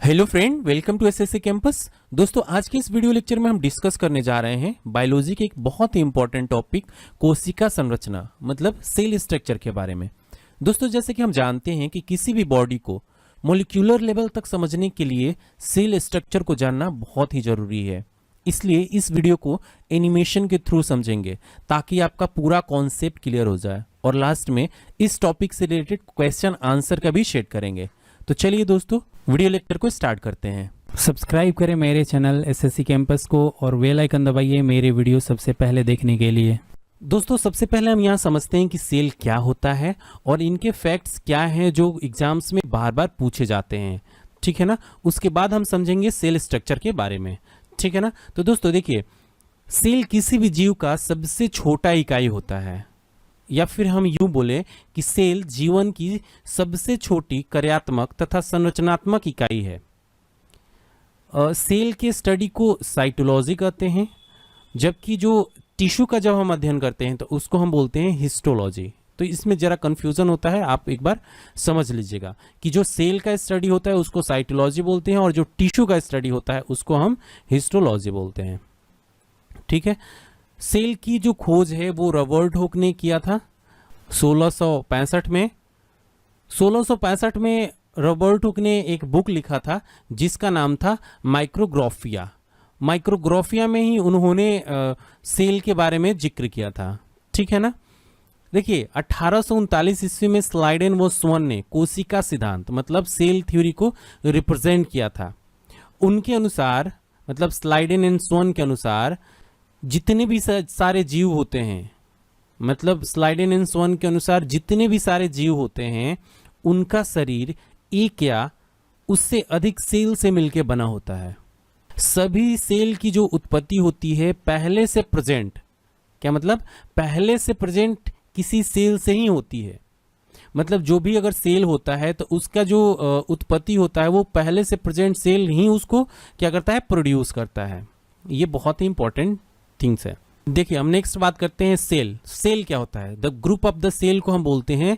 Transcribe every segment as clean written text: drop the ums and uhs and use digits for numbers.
Hello friend, welcome to SSC campus. दोस्तों, आज के इस वीडियो लेक्चर में हम डिस्कस करने जा रहे हैं बायोलॉजी के एक बहुत ही इंपॉर्टेंट टॉपिक कोशिका संरचना मतलब सेल स्ट्रक्चर के बारे में। दोस्तों, जैसे कि हम जानते हैं कि किसी भी बॉडी को मॉलिक्यूलर लेवल तक समझने के लिए सेल स्ट्रक्चर को जानना बहुत ही जरूरी है। इसलिए इस वीडियो को एनिमेशन के थ्रू समझेंगे ताकि आपका पूरा कॉन्सेप्ट क्लियर हो जाए, और लास्ट में इस टॉपिक से रिलेटेड क्वेश्चन आंसर का भी शेयर करेंगे। तो चलिए दोस्तों, वीडियो लेक्चर को स्टार्ट करते हैं। सब्सक्राइब करें मेरे चैनल एसएससी कैंपस को और बेल आइकन दबाइए मेरे वीडियो सबसे पहले देखने के लिए। दोस्तों, सबसे पहले हम यहाँ समझते हैं कि सेल क्या होता है और इनके फैक्ट्स क्या हैं जो एग्जाम्स में बार बार पूछे जाते हैं, ठीक है ना। उसके बाद हम समझेंगे सेल स्ट्रक्चर के बारे में, ठीक है ना। तो दोस्तों देखिए, सेल किसी भी जीव का सबसे छोटा इकाई होता है, या फिर हम यूं बोले कि सेल जीवन की सबसे छोटी कार्यात्मक तथा संरचनात्मक इकाई है। सेल के स्टडी को साइटोलॉजी कहते हैं, जबकि जो टिश्यू का जब हम अध्ययन करते हैं तो उसको हम बोलते हैं हिस्टोलॉजी। तो इसमें जरा कंफ्यूजन होता है, आप एक बार समझ लीजिएगा कि जो सेल का स्टडी होता है उसको साइटोलॉजी बोलते हैं और जो टिश्यू का स्टडी होता है उसको हम हिस्टोलॉजी बोलते हैं, ठीक है। सेल की जो खोज है वो रॉबर्ट हुक ने किया था 1665 में। 1665 में रॉबर्ट हुक ने एक बुक लिखा था जिसका नाम था माइक्रोग्राफिया। माइक्रोग्राफिया में ही उन्होंने सेल के बारे में जिक्र किया था, ठीक है ना। देखिए, 1839 ईस्वी में स्लाइडेन व स्वर्ण ने कोशिका सिद्धांत मतलब सेल थ्योरी को रिप्रेजेंट किया था। उनके अनुसार मतलब स्लाइडेन एंड स्वर्ण के अनुसार जितने भी सारे जीव होते हैं, मतलब स्लाइडेन एंड स्वर्ण के अनुसार जितने भी सारे जीव होते हैं उनका शरीर एक या उससे अधिक सेल से मिलकर बना होता है। सभी सेल की जो उत्पत्ति होती है पहले से प्रेजेंट, क्या मतलब पहले से प्रेजेंट किसी सेल से ही होती है। मतलब जो भी अगर सेल होता है तो उसका जो उत्पत्ति होता है वो पहले से प्रेजेंट सेल ही उसको क्या करता है, प्रोड्यूस करता है। ये बहुत ही इंपॉर्टेंट थिंग्स है। देखिए, हम नेक्स्ट बात करते हैं सेल। सेल क्या होता है? The group of the cell को हम बोलते हैं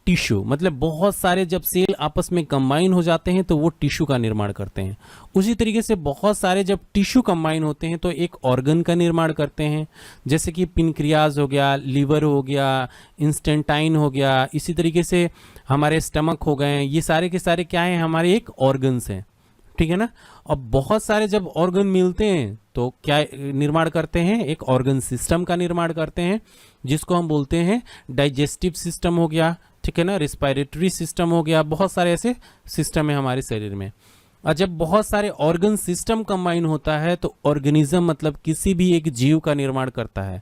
टिश्यू। मतलब बहुत सारे जब सेल आपस में कंबाइन हो जाते हैं तो वो टिश्यू का निर्माण करते हैं। उसी तरीके से बहुत सारे जब टिश्यू कंबाइन होते हैं तो एक ऑर्गन का निर्माण करते हैं, जैसे कि पिनक्रियाज हो गया, लीवर हो गया, इंस्टेंटाइन हो गया। इसी तरीके से हमारे स्टमक हो गए। ये सारे के सारे क्या हैं, हमारे एक ऑर्गन्स हैं, ठीक है ना। अब बहुत सारे जब ऑर्गन मिलते हैं तो क्या निर्माण करते हैं, एक ऑर्गन सिस्टम का निर्माण करते हैं जिसको हम बोलते हैं डाइजेस्टिव सिस्टम हो गया, ठीक है ना, रिस्पायरेटरी सिस्टम हो गया। बहुत सारे ऐसे सिस्टम है हमारे शरीर में। और जब बहुत सारे ऑर्गन सिस्टम कंबाइन होता है तो ऑर्गेनिज्म मतलब किसी भी एक जीव का निर्माण करता है,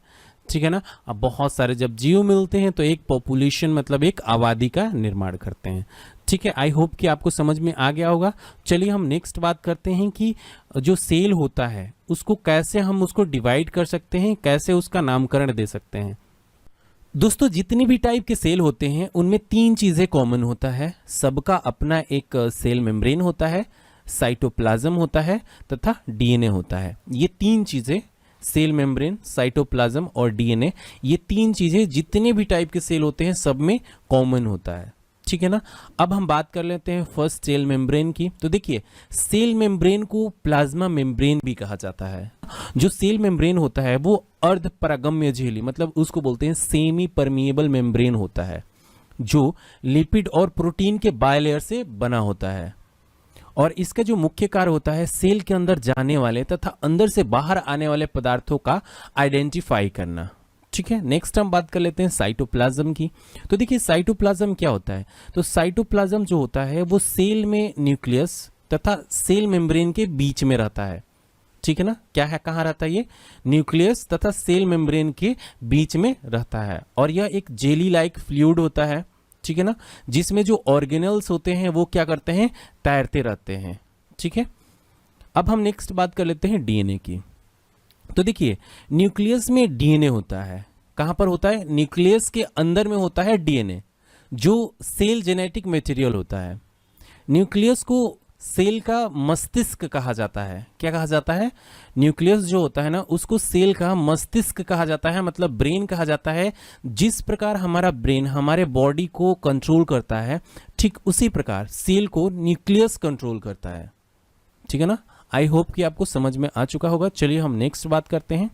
ठीक है ना। अब बहुत सारे जब जीव मिलते हैं तो एक पॉपुलेशन मतलब एक आबादी का निर्माण करते हैं, ठीक है। आई होप कि आपको समझ में आ गया होगा। चलिए हम नेक्स्ट बात करते हैं कि जो सेल होता है उसको कैसे हम उसको डिवाइड कर सकते हैं, कैसे उसका नामकरण दे सकते हैं। दोस्तों, जितनी भी टाइप के सेल होते हैं उनमें तीन चीजें कॉमन होता है। सबका अपना एक सेल मेम्ब्रेन होता है, साइटोप्लाज्म होता है तथा डीएनए होता है। ये तीन चीजें, सेल मेम्ब्रेन, साइटोप्लाज्म और डीएनए, ये तीन चीजें जितने भी टाइप के सेल होते हैं सब में कॉमन होता है, ठीक है ना। अब हम बात कर लेते हैं फर्स्ट सेल मेम्ब्रेन की। तो देखिए, सेल मेम्ब्रेन को प्लाज्मा मेम्ब्रेन भी कहा जाता है। जो सेल मेम्ब्रेन होता है वो अर्ध परागम्य झिल्ली मतलब उसको बोलते हैं सेमी परमिएबल मेम्ब्रेन होता है, जो लिपिड और प्रोटीन के बायलेयर से बना होता है। और इसका जो मुख्य कार्य होता है सेल के अंदर जाने वाले तथा अंदर से बाहर आने वाले पदार्थों का आइडेंटिफाई करना, ठीक है। नेक्स्ट हम बात कर लेते हैं साइटोप्लाज्म की। तो देखिए, साइटोप्लाज्म क्या होता है? तो साइटोप्लाज्म जो होता है वो सेल में न्यूक्लियस तथा सेल मेम्ब्रेन के बीच में रहता है, ठीक है ना। क्या है, कहाँ रहता है ये? न्यूक्लियस तथा सेल मेम्ब्रेन के बीच में रहता है। और यह एक जेली लाइक फ्लूइड होता है, ठीक है ना, जिसमें जो ऑर्गेनल्स होते हैं वो क्या करते हैं, तैरते रहते हैं, ठीक है। अब हम नेक्स्ट बात कर लेते हैं डीएनए की। तो देखिए, न्यूक्लियस में डीएनए होता है। कहां पर होता है? न्यूक्लियस के अंदर में होता है डीएनए, जो सेल जेनेटिक मटेरियल होता है। न्यूक्लियस को सेल का मस्तिष्क कहा जाता है। क्या कहा जाता है? न्यूक्लियस जो होता है ना उसको सेल का मस्तिष्क कहा जाता है, मतलब ब्रेन कहा जाता है। जिस प्रकार हमारा ब्रेन हमारे बॉडी को कंट्रोल करता है, ठीक उसी प्रकार सेल को न्यूक्लियस कंट्रोल करता है। ठीक है ना। आई होप कि आपको समझ में आ चुका होगा। चलिए हम नेक्स्ट बात करते हैं।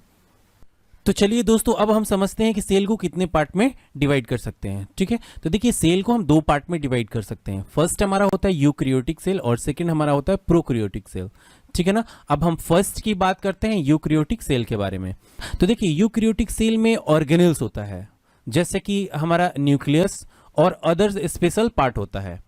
तो चलिए दोस्तों, अब हम समझते हैं कि सेल को कितने पार्ट में डिवाइड कर सकते हैं। ठीक है, तो देखिए सेल को हम दो पार्ट में डिवाइड कर सकते हैं। फर्स्ट हमारा होता है यूकैरियोटिक सेल और सेकंड हमारा होता है प्रोकैरियोटिक सेल। ठीक है ना। अब हम फर्स्ट की बात करते हैं यूकैरियोटिक सेल के बारे में। तो देखिए यूकैरियोटिक सेल में ऑर्गेनेल्स होता है, जैसे कि हमारा न्यूक्लियस और अदर स्पेशल पार्ट होता है।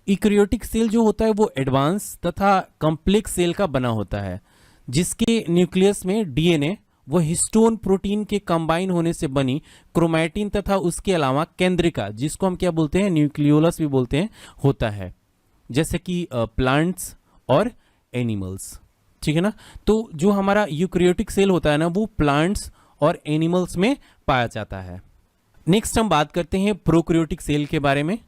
यूकैरियोटिक सेल जो होता है वो एडवांस तथा कॉम्प्लेक्स सेल का बना होता है, जिसके न्यूक्लियस में डीएनए वो हिस्टोन प्रोटीन के कंबाइन होने से बनी क्रोमैटिन तथा उसके अलावा केंद्रिका, जिसको हम क्या बोलते हैं, न्यूक्लियोलस भी बोलते हैं, होता है, जैसे कि प्लांट्स और एनिमल्स। ठीक है ना। तो जो हमारा यूकैरियोटिक सेल होता है ना, वो प्लांट्स और एनिमल्स में पाया जाता है। नेक्स्ट हम बात करते हैं प्रोकैरियोटिक सेल के बारे में।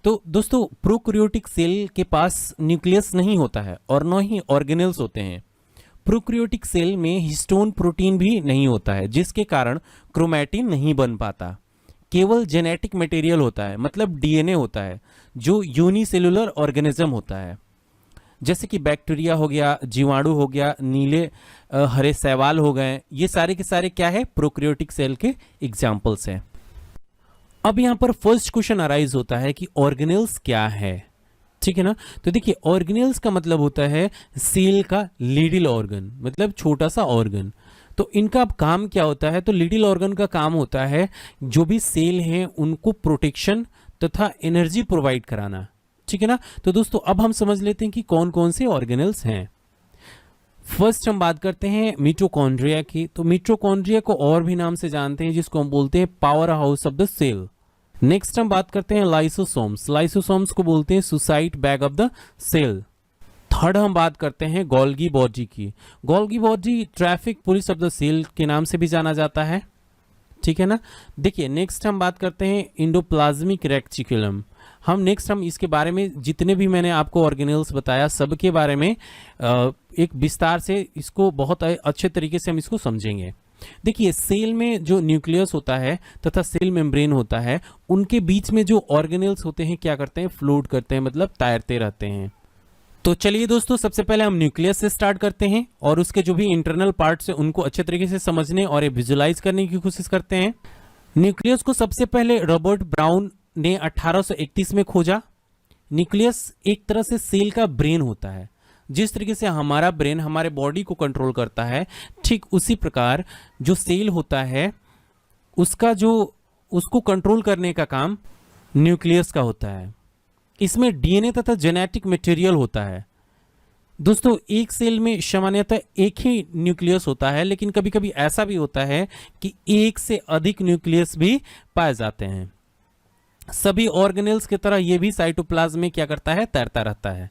तो दोस्तों प्रोकैरियोटिक सेल के पास न्यूक्लियस नहीं होता है और न ही ऑर्गेनेल्स होते हैं। प्रोकैरियोटिक सेल में हिस्टोन प्रोटीन भी नहीं होता है, जिसके कारण क्रोमैटिन नहीं बन पाता। केवल जेनेटिक मटेरियल होता है, मतलब डीएनए होता है, जो यूनिसेलुलर ऑर्गेनिज्म होता है, जैसे कि बैक्टीरिया हो गया, जीवाणु हो गया, नीले हरे शैवाल हो गए। ये सारे के सारे क्या है, प्रोकैरियोटिक सेल के एग्जाम्पल्स हैं। अब यहाँ पर फर्स्ट क्वेश्चन अराइज होता है कि ऑर्गेनेल्स क्या है। ठीक है ना। तो देखिए ऑर्गेनेल्स का मतलब होता है सेल का लिटिल ऑर्गन, मतलब छोटा सा ऑर्गन। तो इनका अब काम क्या होता है, तो लिटिल ऑर्गन का काम होता है जो भी सेल हैं उनको प्रोटेक्शन तथा एनर्जी प्रोवाइड कराना। ठीक है ना। तो दोस्तों अब हम समझ लेते हैं कि कौन कौन से ऑर्गेनेल्स हैं। फर्स्ट हम बात करते हैं मिटोकॉन्ड्रिया की। तो मिटोकॉन्ड्रिया को और भी नाम से जानते हैं, जिसको हम बोलते हैं power house of the cell. Next हम बात करते हैं लाइसोसोम्स। लाइसोसोम्स को बोलते हैं suicide bag of the cell. Third हम बात करते हैं गोल्गी बॉडी की। Golgi body traffic police of the cell के नाम से भी जाना जाता है। ठीक है ना। देखिए नेक्स्ट हम बात करते हैं इंडोप्लाज्मिक रेक्टिकुलम। हम इसके बारे में जितने भी मैंने आपको ऑर्गेनेल्स बताया सबके बारे में एक विस्तार से इसको बहुत अच्छे तरीके से हम इसको समझेंगे। देखिए सेल में जो न्यूक्लियस होता है तथा सेल मेम्ब्रेन होता है, उनके बीच में जो ऑर्गेनेल्स होते हैं क्या करते हैं, फ्लोट करते हैं, मतलब तैरते रहते हैं। तो चलिए दोस्तों सबसे पहले हम न्यूक्लियस से स्टार्ट करते हैं और उसके जो भी इंटरनल पार्ट्स हैं उनको अच्छे तरीके से समझने और विजुलाइज करने की कोशिश करते हैं। न्यूक्लियस को सबसे पहले रॉबर्ट ब्राउन ने 1831 में खोजा। न्यूक्लियस एक तरह से सेल का ब्रेन होता है। जिस तरीके से हमारा ब्रेन हमारे बॉडी को कंट्रोल करता है, ठीक उसी प्रकार जो सेल होता है उसको कंट्रोल करने का काम न्यूक्लियस का होता है। इसमें डीएनए तथा जेनेटिक मटेरियल होता है। दोस्तों एक सेल में सामान्यतः एक ही न्यूक्लियस होता है, लेकिन कभी कभी ऐसा भी होता है कि एक से अधिक न्यूक्लियस भी पाए जाते हैं। सभी ऑर्गेनेल्स की तरह यह भी साइटोप्लाज्म में क्या करता है, तैरता रहता है।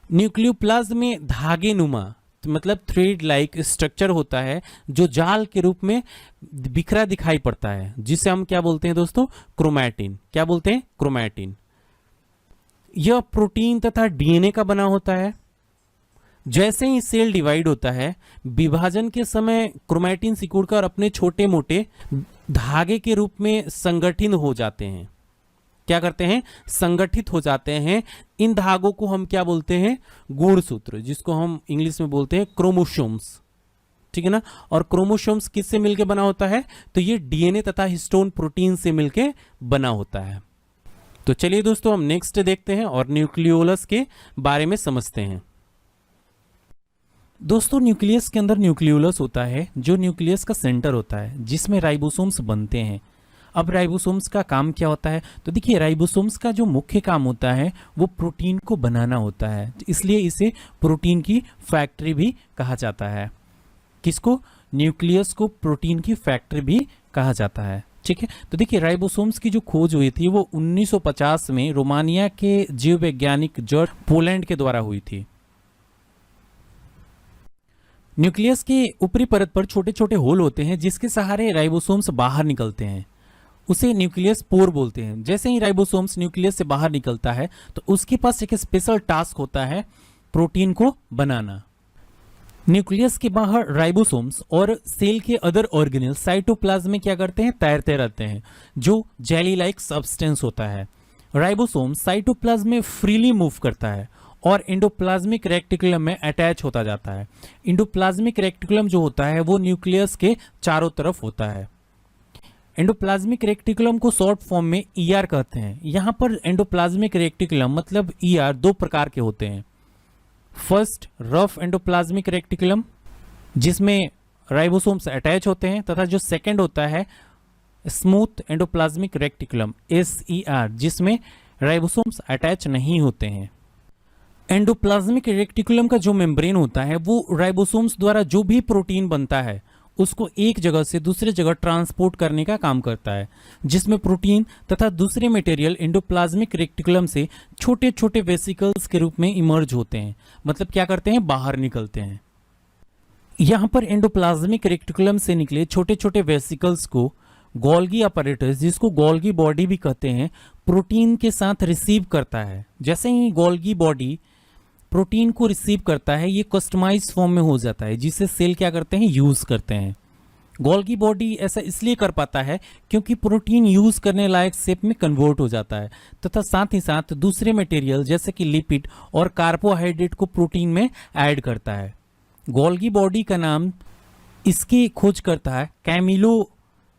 न्यूक्लियोप्लाज्म में धागे नुमा मतलब थ्रेड लाइक स्ट्रक्चर होता है, जो जाल के रूप में बिखरा दिखाई पड़ता है, जिसे हम क्या बोलते हैं दोस्तों, क्रोमैटिन। क्या बोलते हैं, क्रोमैटिन। यह प्रोटीन तथा डीएनए का बना होता है। जैसे ही सेल डिवाइड होता है, विभाजन के समय क्रोमैटिन सिकुड़कर अपने छोटे मोटे धागे के रूप में संगठित हो जाते हैं। क्या करते हैं, संगठित हो जाते हैं। इन धागों को हम क्या बोलते हैं, गुणसूत्र, जिसको हम इंग्लिश में बोलते हैं क्रोमोसोम्स। ठीक है ना। और क्रोमोसोम्स किससे मिलकर बना होता है, तो ये डीएनए तथा हिस्टोन प्रोटीन से मिलकर बना होता है। तो चलिए दोस्तों हम नेक्स्ट देखते हैं और न्यूक्लियोलस के बारे में समझते हैं। दोस्तों न्यूक्लियस के अंदर न्यूक्लियोलस होता है, जो न्यूक्लियस का सेंटर होता है, जिसमें राइबोसोम्स बनते हैं। अब राइबोसोम्स का काम क्या होता है, तो देखिए राइबोसोम्स का जो मुख्य काम होता है वो प्रोटीन को बनाना होता है, इसलिए इसे प्रोटीन की फैक्ट्री भी कहा जाता है। किसको, न्यूक्लियस को प्रोटीन की फैक्ट्री भी कहा जाता है। ठीक है। तो देखिए राइबोसोम्स की जो खोज हुई थी वो 1950 में रोमानिया के जीव वैज्ञानिक जॉर्ज पोलैंड के द्वारा हुई थी। न्यूक्लियस के ऊपरी परत पर छोटे छोटे होल होते हैं, जिसके सहारे राइबोसोम्स बाहर निकलते हैं। उसे न्यूक्लियस पोर बोलते हैं। जैसे ही राइबोसोम्स न्यूक्लियस से बाहर निकलता है तो उसके पास एक स्पेशल टास्क होता है, प्रोटीन को बनाना। न्यूक्लियस के बाहर राइबोसोम्स और सेल के अदर ऑर्गेनेल साइटोप्लाज्म में क्या करते हैं, तैरते रहते हैं, जो जेली लाइक सब्सटेंस होता है। राइबोसोम साइटोप्लाज्म में फ्रीली मूव करता है और एंडोप्लाज्मिक रेक्टिकुलम में अटैच होता जाता है। एंडोप्लाज्मिक रेक्टिकुलम जो होता है वो न्यूक्लियस के चारों तरफ होता है। एंडोप्लाज्मिक रेक्टिकुलम को शॉर्ट फॉर्म में ईआर कहते हैं। यहाँ पर एंडोप्लाज्मिक रेक्टिकुलम मतलब ईआर दो प्रकार के होते हैं। फर्स्ट रफ एंडोप्लाज्मिक रेक्टिकुलम जिसमें राइबोसोम्स अटैच होते हैं, तथा जो सेकंड होता है स्मूथ एंडोप्लाज्मिक रेक्टिकुलम SER जिसमें राइबोसोम्स अटैच नहीं होते हैं। एंडोप्लाज्मिक रेक्टिकुलम का जो मेम्ब्रेन होता है वो राइबोसोम्स द्वारा जो भी प्रोटीन बनता है उसको एक जगह से दूसरे जगह ट्रांसपोर्ट करने का काम करता है, जिसमें प्रोटीन तथा दूसरे मटेरियल एंडोप्लाज्मिक रेक्टिकुलम से छोटे छोटे वेसिकल्स के रूप में इमर्ज होते हैं, मतलब क्या करते हैं, बाहर निकलते हैं। यहाँ पर एंडोप्लाज्मिक रेक्टिकुलम से निकले छोटे छोटे वेसिकल्स को गोल्गी अपैरेटस, जिसको गोल्गी बॉडी भी कहते हैं, प्रोटीन के साथ रिसीव करता है। जैसे ही गोल्गी बॉडी प्रोटीन को रिसीव करता है ये कस्टमाइज फॉर्म में हो जाता है, जिसे सेल क्या करते हैं, यूज करते हैं। गोल्गी बॉडी ऐसा इसलिए कर पाता है क्योंकि प्रोटीन यूज करने लायक शेप में कन्वर्ट हो जाता है, तथा साथ ही साथ दूसरे मटेरियल जैसे कि लिपिड और कार्बोहाइड्रेट को प्रोटीन में ऐड करता है। गोल्गी बॉडी का नाम इसकी खोज करता है कैमिलो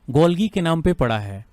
गोल्गी के नाम पे पड़ा है।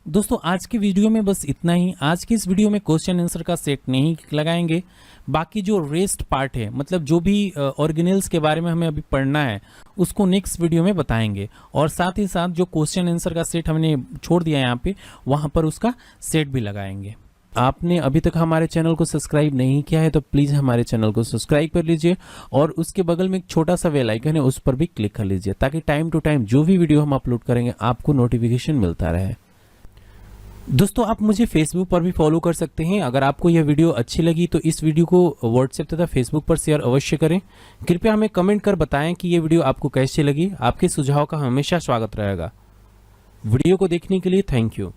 दोस्तों आज की वीडियो में बस इतना ही। आज की इस वीडियो में क्वेश्चन आंसर का सेट नहीं लगाएंगे, बाकी जो रेस्ट पार्ट है मतलब जो भी ऑर्गेनेल्स के बारे में हमें अभी पढ़ना है उसको नेक्स्ट वीडियो में बताएंगे, और साथ ही साथ जो क्वेश्चन आंसर का सेट हमने छोड़ दिया है यहाँ पे वहाँ पर उसका सेट भी लगाएंगे। आपने अभी तक हमारे चैनल को सब्सक्राइब नहीं किया है तो प्लीज़ हमारे चैनल को सब्सक्राइब कर लीजिए, और उसके बगल में एक छोटा सा बेल आइकन है उस पर भी क्लिक कर लीजिए, ताकि टाइम टू टाइम जो भी वीडियो हम अपलोड करेंगे आपको नोटिफिकेशन मिलता रहे। दोस्तों आप मुझे फेसबुक पर भी फॉलो कर सकते हैं। अगर आपको यह वीडियो अच्छी लगी तो इस वीडियो को व्हाट्सएप तथा फेसबुक पर शेयर अवश्य करें। कृपया हमें कमेंट कर बताएं कि ये वीडियो आपको कैसी लगी। आपके सुझाव का हमेशा स्वागत रहेगा। वीडियो को देखने के लिए थैंक यू।